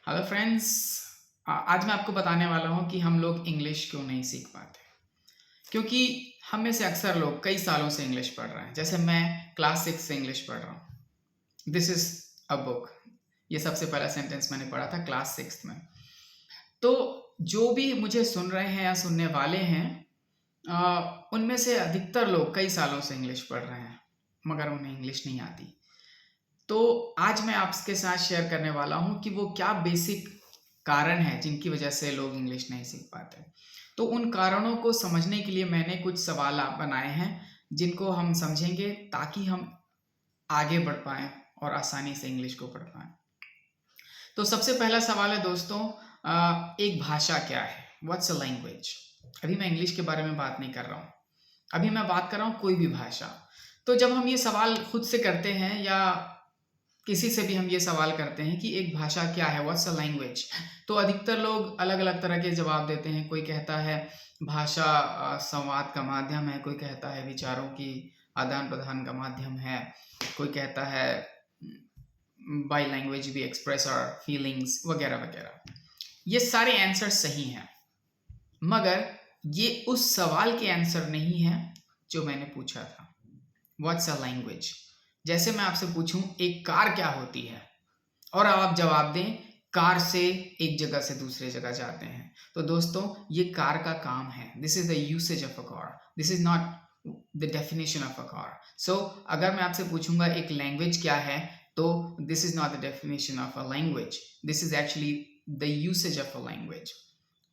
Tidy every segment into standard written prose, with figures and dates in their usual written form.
Hello friends. आज मैं आपको बताने वाला हूँ कि हम लोग इंग्लिश क्यों नहीं सीख पाते। क्योंकि हम में से अक्सर लोग कई सालों से इंग्लिश पढ़ रहे हैं। जैसे मैं क्लास 6 से इंग्लिश पढ़ रहा हूँ। This is a book. ये सबसे पहला सेंटेंस मैंने पढ़ा था क्लास 6 में। तो जो भी मुझे सुन रहे हैं या सुनने वाले हैं, उनमें से अधिकतर लोग कई सालों से इंग्लिश पढ़ रहे हैं, मगर उन्हें इंग्लिश नहीं आती। तो आज मैं आपके साथ शेयर करने वाला हूँ कि वो क्या बेसिक कारण है जिनकी वजह से लोग इंग्लिश नहीं सीख पाते। तो उन कारणों को समझने के लिए मैंने कुछ सवाल आप बनाए हैं जिनको हम समझेंगे ताकि हम आगे बढ़ पाएँ और आसानी से इंग्लिश को पढ़ पाएँ। तो सबसे पहला सवाल है दोस्तों, एक भाषा क्या है? What's a language? अभी मैं इंग्लिश के बारे में बात नहीं कर रहा हूँ। अभी मैं बात कर रहा हूँ कोई भी भाषा। तो जब हम ये सवाल खुद से करते हैं या किसी से भी हम ये सवाल करते हैं कि एक भाषा क्या है, व्हाट्स अ लैंग्वेज, तो अधिकतर लोग अलग अलग तरह के जवाब देते हैं। कोई कहता है भाषा संवाद का माध्यम है, कोई कहता है विचारों की आदान प्रदान का माध्यम है, कोई कहता है by language we express our feelings वगैरह वगैरह। ये सारे आंसर सही हैं, मगर ये उस सवाल के आंसर नहीं है जो मैंने पूछा था। What's a language? जैसे मैं आपसे पूछूं एक कार क्या होती है और आप जवाब दें कार से एक जगह से दूसरे जगह जाते हैं, तो दोस्तों ये कार का काम है। This is the usage of a car, this is not the definition of a car. So अगर मैं आपसे पूछूंगा एक लैंग्वेज क्या है, तो this is not the definition of a language, this is actually the usage of a language.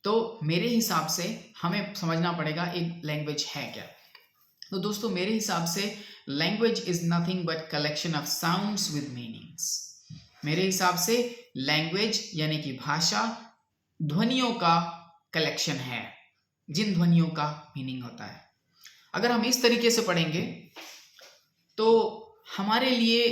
तो मेरे हिसाब से हमें समझना पड़ेगा एक लैंग्वेज है क्या। तो दोस्तों मेरे हिसाब से language is nothing but collection of sounds with meanings. मेरे हिसाब से लैंग्वेज यानी कि भाषा ध्वनियों का कलेक्शन है, जिन ध्वनियों का मीनिंग होता है। अगर हम इस तरीके से पढ़ेंगे तो हमारे लिए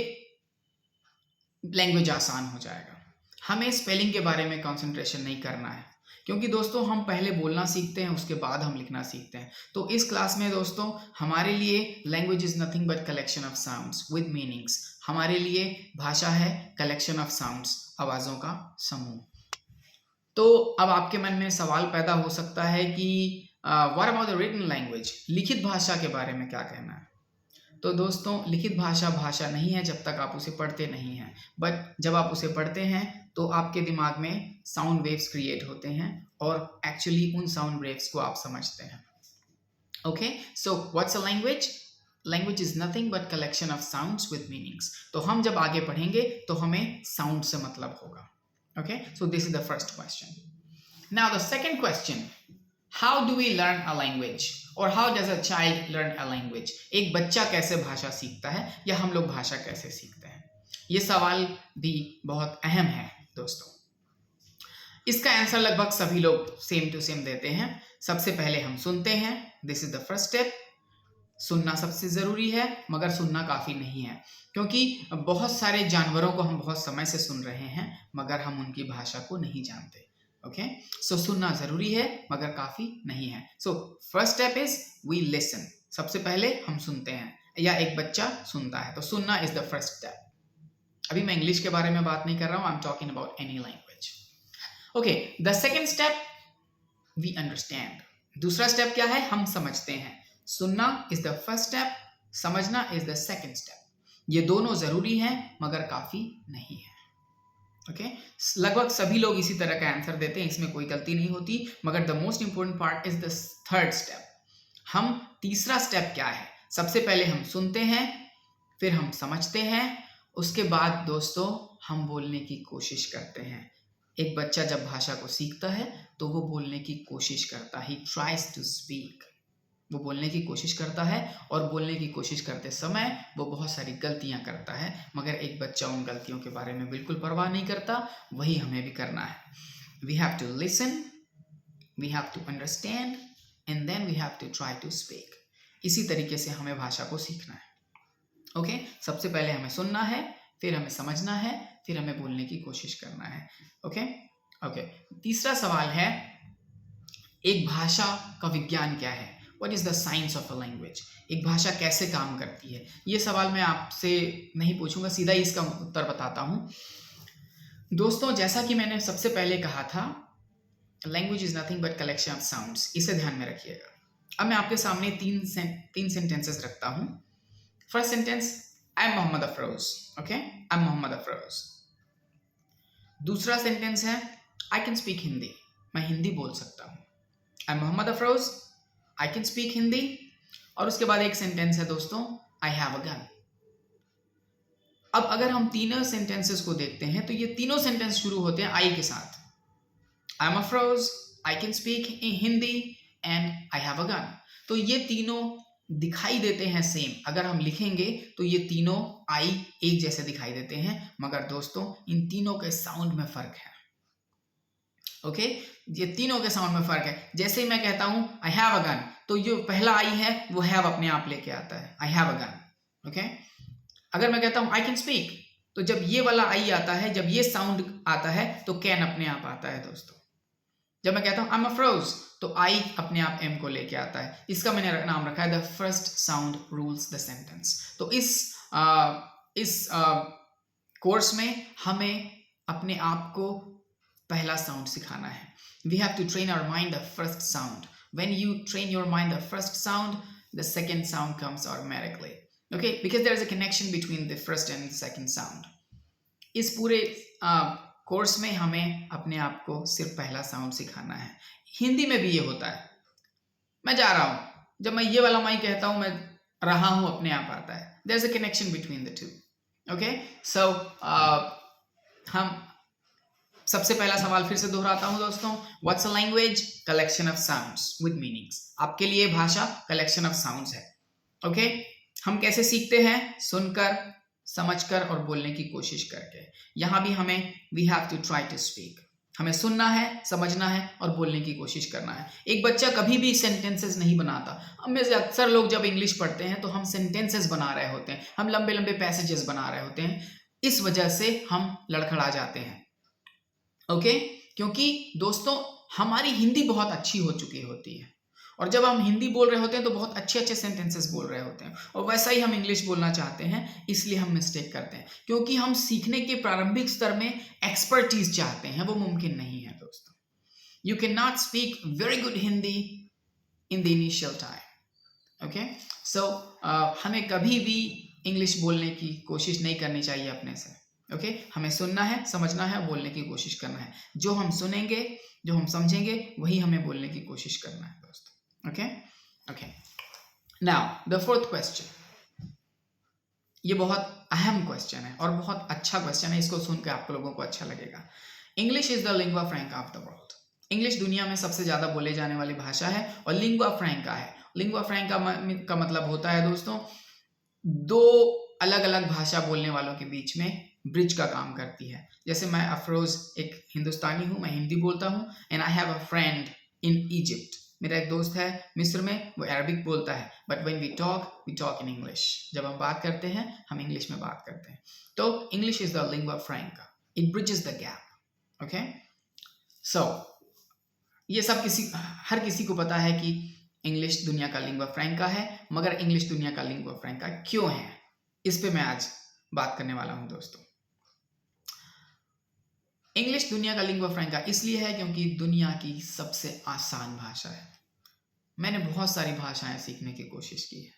लैंग्वेज आसान हो जाएगा। हमें स्पेलिंग के बारे में कंसंट्रेशन नहीं करना है, क्योंकि दोस्तों हम पहले बोलना सीखते हैं, उसके बाद हम लिखना सीखते हैं। तो इस क्लास में दोस्तों हमारे लिए language is nothing but collection of sounds with meanings. हमारे लिए भाषा है कलेक्शन ऑफ साउंड्स, आवाज़ों का समूह। तो अब आपके मन में सवाल पैदा हो सकता है कि what about the written language? लिखित भाषा के बारे में क्या कहना है? तो दोस्तों लिखित भाषा भाषा नहीं है जब तक आप उसे पढ़ते नहीं हैं, बट जब आप उसे पढ़ते हैं तो आपके दिमाग में साउंड वेव्स क्रिएट होते हैं और एक्चुअली उन साउंड वेव्स को आप समझते हैं। Okay, so what's a language? Language is nothing but collection of sounds with meanings. तो हम जब आगे पढ़ेंगे तो हमें साउंड से मतलब होगा। Okay, so this is the first question. Now the second question, how do we learn a language और how does a child learn a language? एक बच्चा कैसे भाषा सीखता है या हम लोग भाषा कैसे सीखते हैं? ये सवाल भी बहुत अहम है दोस्तों। इसका आंसर लगभग सभी लोग सेम टू सेम देते हैं। सबसे पहले हम सुनते हैं, this is the first step. सुनना सबसे ज़रूरी है, मगर सुनना काफ़ी नहीं है, क्योंकि बहुत सारे जानवरों को हम बहुत समय से सुन रहे हैं मगर हम उनकी भाषा को नहीं जानते। ओके, सो सुनना ज़रूरी है मगर काफ़ी नहीं है। So first step is we listen. सबसे पहले हम सुनते हैं या एक बच्चा सुनता है, तो सुनना इज द फर्स्ट स्टेप। अभी मैं इंग्लिश के बारे में बात नहीं कर रहा हूँ, I am talking about any language. Okay, the second step we understand. दूसरा स्टेप क्या है? हम समझते हैं। सुनना इज द फर्स्ट स्टेप, समझना इज द सेकेंड स्टेप। ये दोनों जरूरी हैं मगर काफी नहीं है। ओके, लगभग सभी लोग इसी तरह का आंसर देते हैं, इसमें कोई गलती नहीं होती, मगर the most important part is the third step. हम तीसरा स्टेप क्या है? सबसे पहले हम सुनते हैं, फिर हम समझते हैं, उसके बाद दोस्तों हम बोलने की कोशिश करते हैं। एक बच्चा जब भाषा को सीखता है तो वो बोलने की कोशिश करता है, ही ट्राइज टू स्पीक। वो बोलने की कोशिश करता है और बोलने की कोशिश करते समय वो बहुत सारी गलतियां करता है, मगर एक बच्चा उन गलतियों के बारे में बिल्कुल परवाह नहीं करता। वही हमें भी करना है। We have to listen, we have to understand and then we have to try to speak. इसी तरीके से हमें भाषा को सीखना है। ओके, सबसे पहले हमें सुनना है, फिर हमें समझना है, फिर हमें बोलने की कोशिश करना है। ओके ओके, तीसरा सवाल है एक भाषा का विज्ञान क्या है? What is the science of a language? एक भाषा कैसे काम करती है? ये सवाल मैं आपसे नहीं पूछूंगा, सीधा ही इसका उत्तर बताता हूँ। दोस्तों जैसा कि मैंने सबसे पहले कहा था, language is nothing but collection of sounds, इसे ध्यान में रखिएगा। अब मैं आपके सामने तीन सेंटेंसेस रखता हूं। First sentence, I am Mohammad Afroz. Okay, I am Mohammad Afroz. दूसरा सेंटेंस है, आई कैन स्पीक हिंदी, मैं हिंदी बोल सकता हूं। I am Mohammad Afroz, I can speak Hindi. और उसके बाद एक सेंटेंस है दोस्तों, आई हैव अ गन। अब अगर हम तीनों सेंटेंसेस को देखते हैं तो ये तीनों सेंटेंस शुरू होते हैं आई के साथ। I am Afroz, I can speak Hindi and I have a gun. तो ये तीनों दिखाई देते हैं सेम। अगर हम लिखेंगे तो ये तीनों आई एक जैसे दिखाई देते हैं, मगर दोस्तों इन तीनों के साउंड में फर्क है। ओके, ये तीनों के साउंड में फर्क है। जैसे ही मैं कहता हूं आई हैव अ गन, तो जो पहला आई है वो हैव अपने आप लेके आता है, I have a gun. Okay, अगर मैं कहता हूं आई कैन स्पीक, तो जब ये वाला आई आता है, जब ये साउंड आता है तो कैन अपने आप आता है दोस्तों। जब मैं कहता हूं आई एम अफरोज, तो आई अपने आप एम को लेके आता है। इसका मैंने नाम रखा है the first sound rules the sentence. तो इस कोर्स में हमें अपने आप को पहला साउंड सिखाना है। We have to train our mind the first sound. When you train your mind the first sound, the second sound comes automatically. Okay, because there is a connection between the first and second sound. इस पूरे course में हमें अपने आप को सिर्फ पहला sound सिखाना है। हिंदी में भी ये होता है, मैं जा रहा हूं, जब मैं ये वाला माई कहता हूं, मैं रहा हूं अपने आप आता है। There is a connection between the two. Okay, so हम सबसे पहला सवाल फिर से दोहराता हूं दोस्तों, what's a language? Collection of sounds with meanings. आपके लिए भाषा कलेक्शन ऑफ साउंड्स है। ओके, हम कैसे सीखते हैं? सुनकर, समझकर और बोलने की कोशिश करके। यहां भी हमें we have to try to speak. हमें सुनना है, समझना है और बोलने की कोशिश करना है। एक बच्चा कभी भी सेंटेंसेस नहीं बनाता। हम में से अक्सर लोग जब इंग्लिश पढ़ते हैं तो हम सेंटेंसेस बना रहे होते हैं, हम लंबे लंबे पैसेजेस बना रहे होते हैं। इस वजह से हम लड़खड़ा जाते हैं। ओके, क्योंकि दोस्तों हमारी हिंदी बहुत अच्छी हो चुकी होती है, और जब हम हिंदी बोल रहे होते हैं तो बहुत अच्छे अच्छे सेंटेंसेस बोल रहे होते हैं, और वैसा ही हम इंग्लिश बोलना चाहते हैं, इसलिए हम मिस्टेक करते हैं। क्योंकि हम सीखने के प्रारंभिक स्तर में एक्सपर्टीज चाहते हैं, वो मुमकिन नहीं है दोस्तों। You can not speak very good Hindi in the initial time. Okay, so हमें कभी भी इंग्लिश बोलने की कोशिश नहीं करनी चाहिए अपने से। ओके, हमें सुनना है, समझना है, बोलने की कोशिश करना है। जो हम सुनेंगे, जो हम समझेंगे, वही हमें बोलने की कोशिश करना है दोस्तों। Okay. Now the fourth question. ये बहुत अहम क्वेश्चन है और बहुत अच्छा क्वेश्चन है। इसको सुनकर आप लोगों को अच्छा लगेगा। English is the lingua फ्रैंका of the world. English दुनिया में सबसे ज्यादा बोले जाने वाली भाषा है और लिंगुआ फ्रैंका है। लिंगुआ फ्रैंका का मतलब होता है दोस्तों, दो अलग अलग भाषा बोलने वालों के बीच में ब्रिज का काम करती है। जैसे मैं अफरोज एक हिंदुस्तानी हूं, मैं हिंदी बोलता हूं, and I have a friend in Egypt. मेरा एक दोस्त है मिस्र में, वो अरबिक बोलता है, but when we talk in English. जब हम बात करते हैं, हम इंग्लिश में बात करते हैं। तो English is the lingua franca, it bridges the gap. Okay, so ये सब हर किसी को पता है कि इंग्लिश दुनिया का लिंगुआ फ्रैंका है, मगर इंग्लिश दुनिया का लिंगुआ फ्रैंका क्यों है, इस पे मैं आज बात करने वाला हूं दोस्तों। इंग्लिश दुनिया का लिंगुआ फ्रैंका इसलिए है क्योंकि दुनिया की सबसे आसान भाषा है। मैंने बहुत सारी भाषाएं सीखने की कोशिश की है।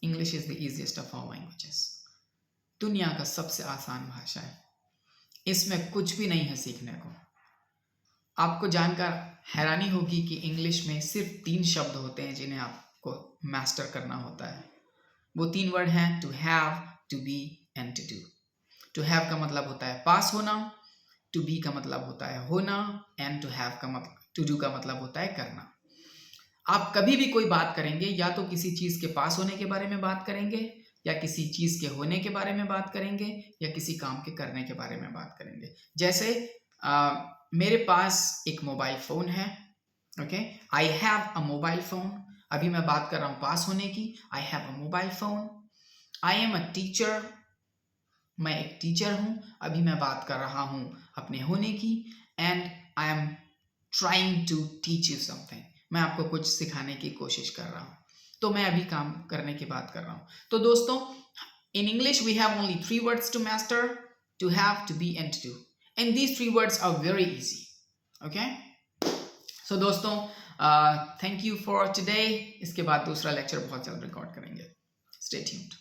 English is the easiest of all languages. दुनिया का सबसे आसान भाषा है, इसमें कुछ भी नहीं है सीखने को। आपको जानकर हैरानी होगी कि इंग्लिश में सिर्फ 3 शब्द होते हैं जिन्हें आपको मास्टर करना होता है। वो 3 वर्ड हैं, to have, to be and to do. To have का मतलब होता है पास होना, टू बी का मतलब होता है होना, एंड टू डू का मतलब होता है करना। आप कभी भी कोई बात करेंगे, या तो किसी चीज के पास होने के बारे में बात करेंगे, या किसी चीज के होने के बारे में बात करेंगे, या किसी काम के करने के बारे में बात करेंगे। जैसे मेरे पास एक मोबाइल फोन है। Okay, I have a mobile phone. अभी मैं बात कर रहा हूं पास होने की, I have a mobile phone. I am a teacher, मैं एक टीचर हूं। अभी मैं बात कर रहा हूं अपने होने की, and I am trying to teach you something. मैं आपको कुछ सिखाने की कोशिश कर रहा हूं, तो मैं अभी काम करने की बात कर रहा हूं। तो दोस्तों, in English we have only 3 words to master, to have, to be and to do. And these 3 words are very easy. Okay, so दोस्तों थैंक यू फॉर टुडे. इसके बाद दूसरा लेक्चर बहुत जल्द रिकॉर्ड करेंगे. Stay tuned.